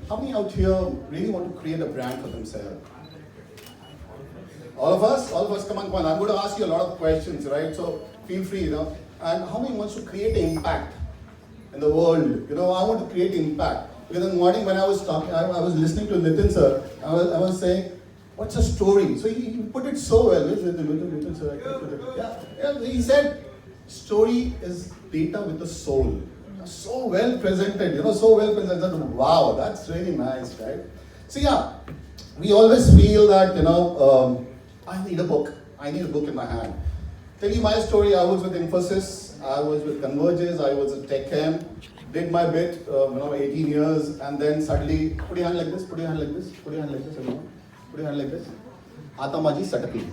How many out here really want to create a brand for themselves? All of us? All of us, come on. I'm going to ask you a lot of questions, right? So feel free, And how many wants to create an impact in the world? I want to create impact. Because in the morning when I was talking, I was listening to Nitin sir, I was saying, what's a story? So he put it so well. Nitin sir, yeah, he said, story is data with a soul. So well presented, so well presented. Wow, that's really nice, right? So yeah, we always feel that, I need a book. I need a book in my hand. Tell you my story, I was with Infosys, I was with Converges, I was at TechChem, did my bit, 18 years, and then suddenly, put your hand like this, put your hand like this, put your hand like this, everyone. Put your hand like this. Atamaji sataki.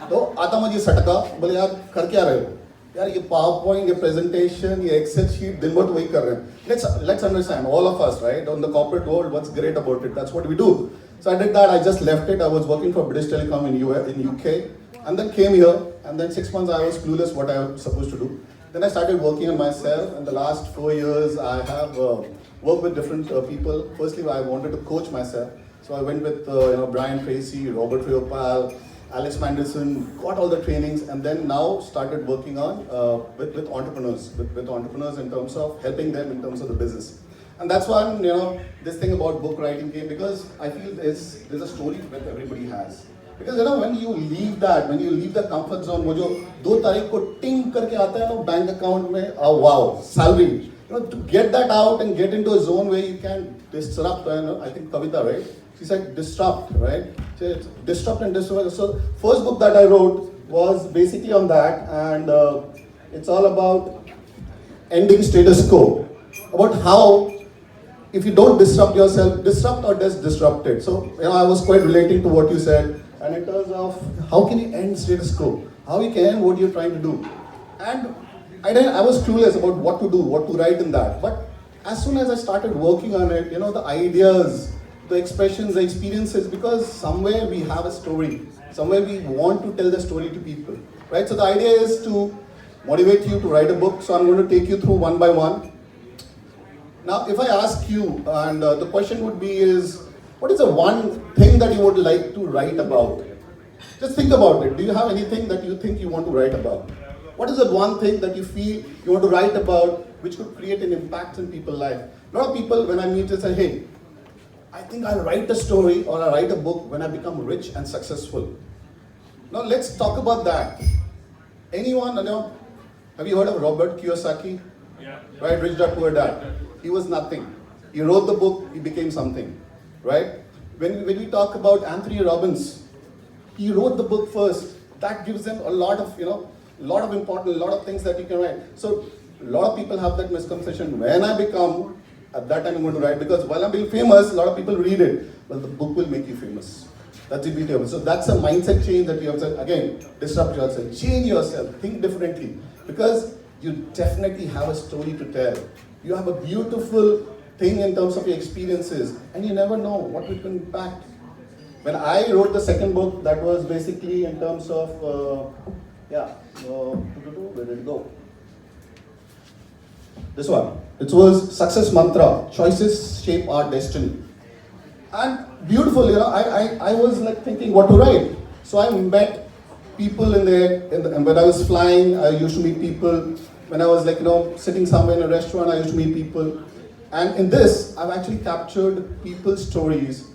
So, Atamaji sataka, बोले यार कर क्या रहे हो? यार ये PowerPoint, ये presentation, ये Excel sheet, दिन भर तो वही कर रहे हैं. Let's understand, all of us, right, on the corporate world, what's great about it? That's what we do. So I did that, I just left it, I was working for British Telecom in UK, and then came here, and then 6 months I was clueless what I was supposed to do. Then I started working on myself, and the last 4 years I have worked with different people. Firstly, I wanted to coach myself. So I went with Brian Tracy, Robert Riopal, Alex Mandelson, got all the trainings, and then now started working on with entrepreneurs, with entrepreneurs in terms of helping them in terms of the business. And that's why this thing about book writing came, because I feel there's a story that everybody has. Because when you leave the comfort zone, वो जो 2 तारीख को टिंग करके आता है ना bank account में, oh wow, salary. To get that out and get into a zone where you can disrupt. I think Kavita, right? She said disrupt, right? So disrupt and disrupt. So first book that I wrote was basically on that, and it's all about ending status quo. About how, if you don't disrupt yourself, disrupt or just disrupted. So I was quite relating to what you said. And in terms of how can you end status quo? How you can, what you're trying to do. And I was clueless about what to do, what to write in that. But as soon as I started working on it, the ideas, the expressions, the experiences, because somewhere we have a story. Somewhere we want to tell the story to people. Right? So the idea is to motivate you to write a book. So I'm going to take you through one by one. Now, if I ask you, and the question would be is, what is the one thing that you would like to write about? Just think about it. Do you have anything that you think you want to write about? What is the one thing that you feel you want to write about which could create an impact in people's life? A lot of people, when I meet, they say, hey, I think I'll write a story or I'll write a book when I become rich and successful. Now, let's talk about that. Anyone, have you heard of Robert Kiyosaki? Yeah. Right, Rich Dad Poor Dad. He was nothing. He wrote the book, he became something. Right? When we talk about Anthony Robbins, he wrote the book first. That gives them a lot of important, a lot of things that you can write. So a lot of people have that misconception. When I become, at that time I'm going to write, because while I'm being famous, a lot of people read it. Well, the book will make you famous. That's the beauty of it. So that's a mindset change that you have to, again, disrupt yourself, change yourself, think differently. Because you definitely have a story to tell. You have a beautiful thing in terms of your experiences, and you never know what it can impact. When I wrote the second book, that was basically in terms of, where did it go? This one. It was Success Mantra, Choices Shape Our Destiny. And beautiful, I was like thinking what to write. So I met people in there, and when I was flying, I used to meet people. When I was sitting somewhere in a restaurant, I used to meet people. And in this, I've actually captured people's stories